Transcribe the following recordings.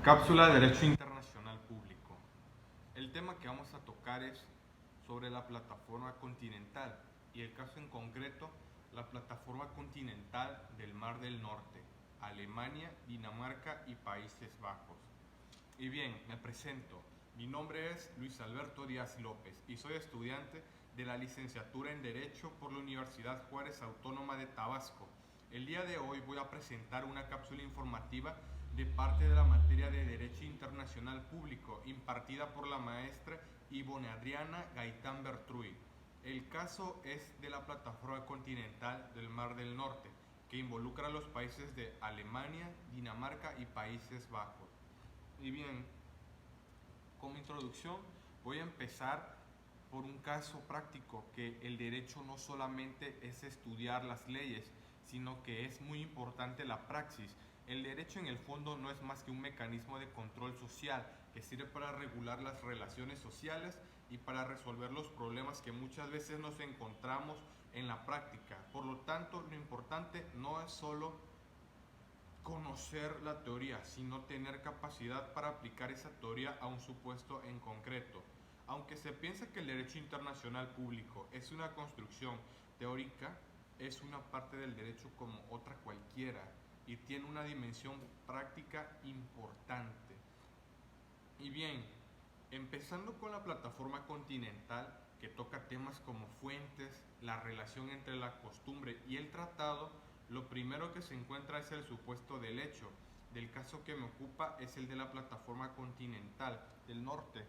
Cápsula de Derecho Internacional Público. El tema que vamos a tocar es sobre la plataforma continental y el caso en concreto, la plataforma continental del Mar del Norte, Alemania, Dinamarca y Países Bajos. Y bien, me presento. Mi nombre es Luis Alberto Díaz López y soy estudiante de la licenciatura en Derecho por la Universidad Juárez Autónoma de Tabasco. El día de hoy voy a presentar una cápsula informativa de parte de la materia de Derecho Internacional Público impartida por la maestra Ivonne Adriana Gaitán Bertruy. El caso es de la plataforma continental del Mar del Norte, que involucra a los países de Alemania, Dinamarca y Países Bajos. Y bien, como introducción voy a empezar por un caso práctico, que el derecho no solamente es estudiar las leyes, sino que es muy importante la praxis. El derecho en el fondo no es más que un mecanismo de control social que sirve para regular las relaciones sociales y para resolver los problemas que muchas veces nos encontramos en la práctica. Por lo tanto, lo importante no es solo conocer la teoría, sino tener capacidad para aplicar esa teoría a un supuesto en concreto. Aunque se piensa que el derecho internacional público es una construcción teórica, es una parte del derecho como otra cualquiera y tiene una dimensión práctica importante. Y bien, empezando con la plataforma continental, que toca temas como fuentes, la relación entre la costumbre y el tratado, lo primero que se encuentra es el supuesto del hecho. Del caso que me ocupa es el de la plataforma continental del norte.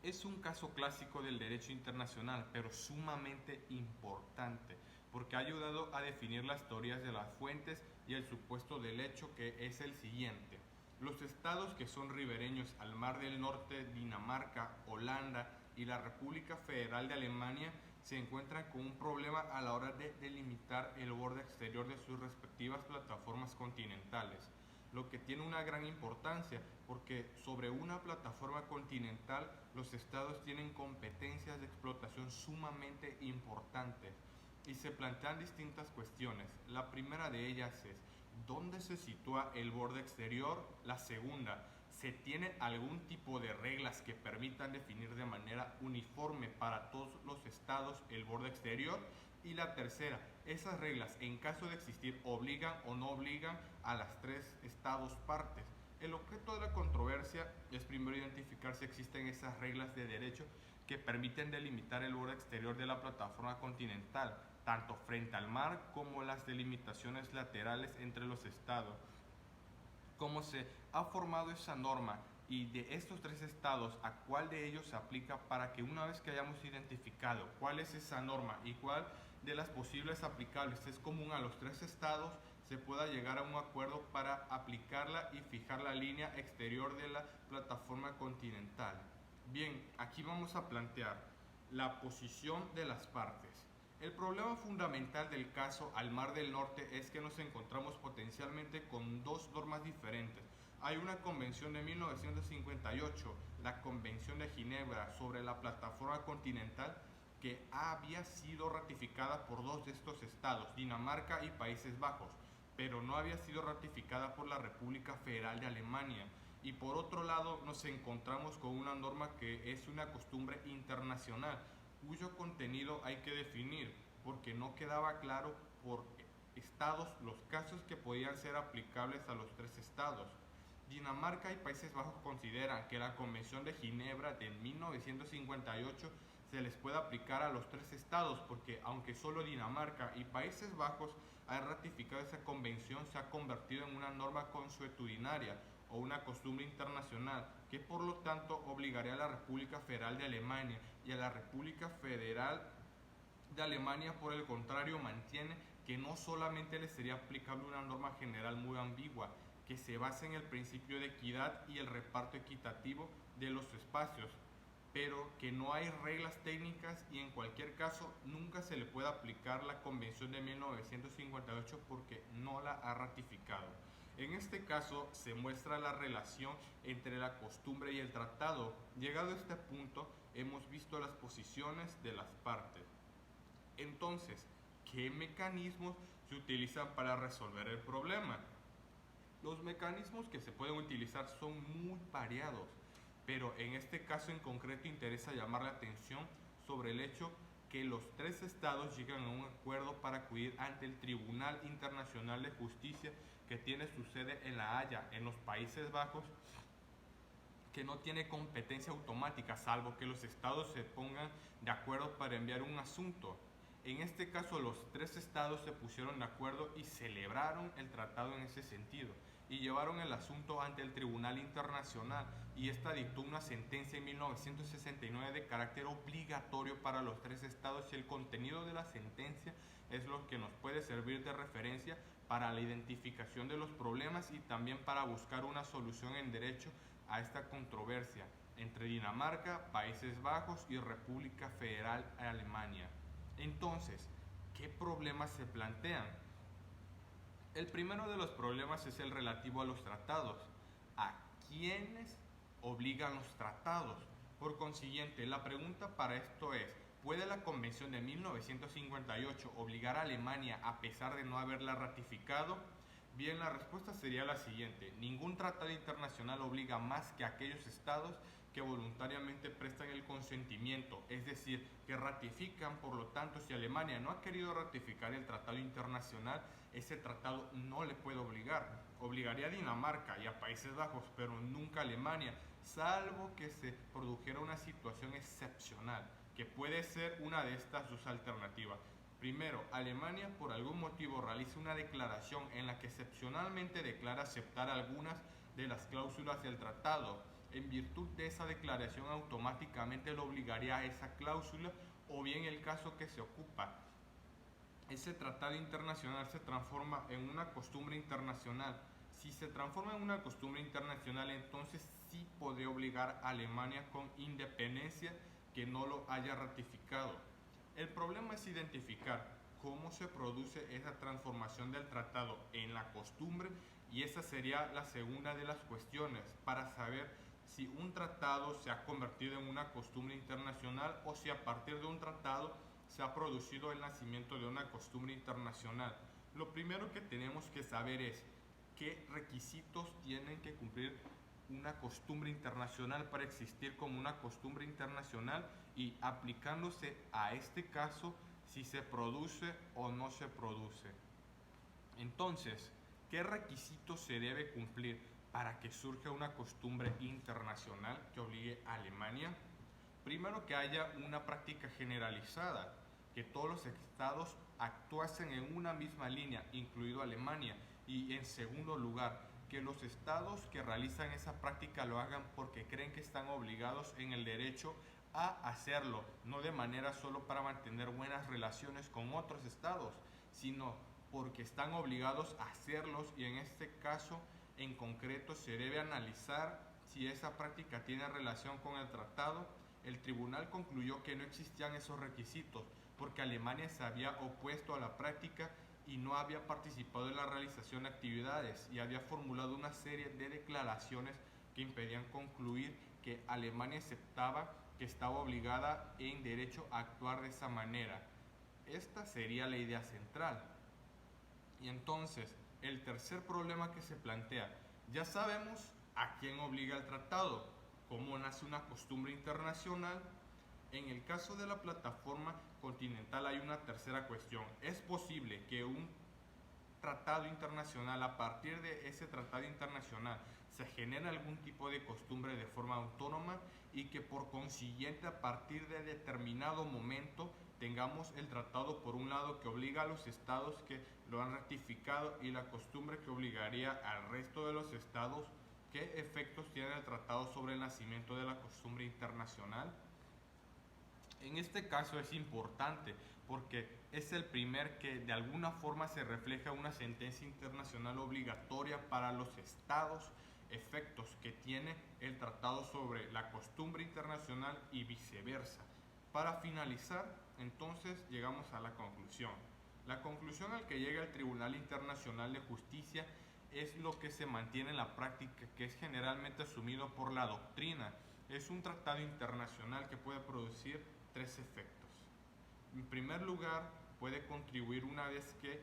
Es un caso clásico del derecho internacional, pero sumamente importante, porque ha ayudado a definir las teorías de las fuentes y el supuesto del hecho, que es el siguiente. Los estados que son ribereños al Mar del Norte, Dinamarca, Holanda y la República Federal de Alemania, se encuentran con un problema a la hora de delimitar el borde exterior de sus respectivas plataformas continentales, lo que tiene una gran importancia porque sobre una plataforma continental los estados tienen competencias de explotación sumamente importantes y se plantean distintas cuestiones. La primera de ellas es: ¿dónde se sitúa el borde exterior? La segunda: ¿se tiene algún tipo de reglas que permitan definir de manera uniforme para todos los estados el borde exterior? Y la tercera: ¿esas reglas, en caso de existir, obligan o no obligan a las tres estados partes? El objeto de la controversia es primero identificar si existen esas reglas de derecho que permiten delimitar el borde exterior de la plataforma continental, tanto frente al mar como las delimitaciones laterales entre los estados. ¿Cómo se ha formado esa norma? Y de estos tres estados, ¿a cuál de ellos se aplica, para que una vez que hayamos identificado cuál es esa norma y cuál de las posibles aplicables es común a los tres estados, se pueda llegar a un acuerdo para aplicarla y fijar la línea exterior de la plataforma continental? Bien, aquí vamos a plantear la posición de las partes. El problema fundamental del caso al Mar del Norte es que nos encontramos potencialmente con dos normas diferentes. Hay una convención de 1958, la Convención de Ginebra sobre la plataforma continental, que había sido ratificada por dos de estos estados, Dinamarca y Países Bajos, pero no había sido ratificada por la República Federal de Alemania. Y por otro lado nos encontramos con una norma que es una costumbre internacional, cuyo contenido hay que definir, porque no quedaba claro por estados los casos que podían ser aplicables a los tres estados. Dinamarca y Países Bajos consideran que la Convención de Ginebra de 1958 se les puede aplicar a los tres estados, porque aunque solo Dinamarca y Países Bajos han ratificado esa convención, se ha convertido en una norma consuetudinaria o una costumbre internacional, que por lo tanto obligaría a la República Federal de Alemania y a la República Federal de Alemania, por el contrario, mantiene que no solamente le sería aplicable una norma general muy ambigua, que se basa en el principio de equidad y el reparto equitativo de los espacios, pero que no hay reglas técnicas y en cualquier caso nunca se le puede aplicar la Convención de 1958 porque no la ha ratificado. En este caso se muestra la relación entre la costumbre y el tratado. Llegado a este punto, hemos visto las posiciones de las partes. Entonces, ¿qué mecanismos se utilizan para resolver el problema? Los mecanismos que se pueden utilizar son muy variados, pero en este caso en concreto interesa llamar la atención sobre el hecho que los tres estados llegan a un acuerdo para acudir ante el Tribunal Internacional de Justicia que tiene su sede en La Haya, en los Países Bajos, que no tiene competencia automática, salvo que los estados se pongan de acuerdo para enviar un asunto. En este caso, los tres estados se pusieron de acuerdo y celebraron el tratado en ese sentido, y llevaron el asunto ante el Tribunal Internacional, y esta dictó una sentencia en 1969 de carácter obligatorio para los tres estados, y el contenido de la sentencia es lo que nos puede servir de referencia para la identificación de los problemas y también para buscar una solución en derecho a esta controversia entre Dinamarca, Países Bajos y República Federal Alemania. Entonces, ¿qué problemas se plantean? El primero de los problemas es el relativo a los tratados. ¿A quiénes obligan los tratados? Por consiguiente, la pregunta para esto es, ¿puede la Convención de 1958 obligar a Alemania a pesar de no haberla ratificado? Bien, la respuesta sería la siguiente. Ningún tratado internacional obliga más que a aquellos estados que voluntariamente prestan el consentimiento, es decir, que ratifican. Por lo tanto, si Alemania no ha querido ratificar el tratado internacional, ese tratado no le puede obligar. Obligaría a Dinamarca y a Países Bajos, pero nunca a Alemania, salvo que se produjera una situación excepcional, que puede ser una de estas dos alternativas. Primero, Alemania por algún motivo realiza una declaración en la que excepcionalmente declara aceptar algunas de las cláusulas del tratado. En virtud de esa declaración automáticamente lo obligaría a esa cláusula, o bien el caso que se ocupa, ese tratado internacional se transforma en una costumbre internacional. Si se transforma en una costumbre internacional, entonces sí podría obligar a Alemania con independencia que no lo haya ratificado. El problema es identificar cómo se produce esa transformación del tratado en la costumbre, y esa sería la segunda de las cuestiones para saber si un tratado se ha convertido en una costumbre internacional o si a partir de un tratado se ha producido el nacimiento de una costumbre internacional. Lo primero que tenemos que saber es qué requisitos tienen que cumplir una costumbre internacional para existir como una costumbre internacional, y aplicándose a este caso si se produce o no se produce. Entonces, ¿qué requisitos se debe cumplir para que surja una costumbre internacional que obligue a Alemania? Primero, que haya una práctica generalizada, que todos los estados actuasen en una misma línea, incluido Alemania. Y en segundo lugar, que los estados que realizan esa práctica lo hagan porque creen que están obligados en el derecho a hacerlo, no de manera solo para mantener buenas relaciones con otros estados, sino porque están obligados a hacerlos, y en este caso en concreto se debe analizar si esa práctica tiene relación con el tratado. El tribunal concluyó que no existían esos requisitos porque Alemania se había opuesto a la práctica y no había participado en la realización de actividades, y había formulado una serie de declaraciones que impedían concluir que Alemania aceptaba que estaba obligada en derecho a actuar de esa manera. Esta sería la idea central. Y entonces, el tercer problema que se plantea, ya sabemos a quién obliga el tratado, cómo nace una costumbre internacional. En el caso de la plataforma continental hay una tercera cuestión. ¿Es posible que un tratado internacional, a partir de ese tratado internacional, se genere algún tipo de costumbre de forma autónoma, y que por consiguiente a partir de determinado momento tengamos el tratado por un lado que obliga a los estados que lo han ratificado y la costumbre que obligaría al resto de los estados? ¿Qué efectos tiene el tratado sobre el nacimiento de la costumbre internacional? En este caso es importante porque es el primer que de alguna forma se refleja una sentencia internacional obligatoria para los estados, efectos que tiene el tratado sobre la costumbre internacional y viceversa. Para finalizar, entonces llegamos a la conclusión. La conclusión al que llega el Tribunal Internacional de Justicia es lo que se mantiene en la práctica, que es generalmente asumido por la doctrina. Es un tratado internacional que puede producir tres efectos. En primer lugar, puede contribuir, una vez que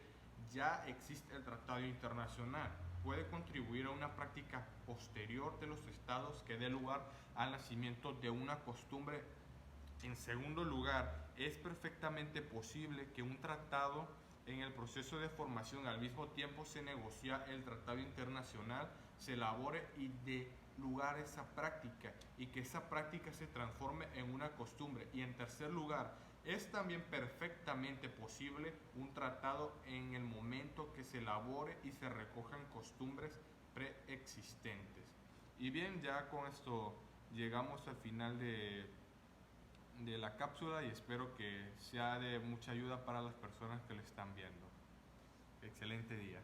ya existe el tratado internacional. Puede contribuir a una práctica posterior de los estados que dé lugar al nacimiento de una costumbre. En segundo lugar, es perfectamente posible que un tratado, en el proceso de formación, al mismo tiempo se negocia el tratado internacional, se elabore y dé lugar a esa práctica, y que esa práctica se transforme en una costumbre. Y en tercer lugar, es también perfectamente posible un tratado en el momento que se elabore y se recojan costumbres preexistentes. Y bien, ya con esto llegamos al final de la cápsula, y espero que sea de mucha ayuda para las personas que lo están viendo. Excelente día.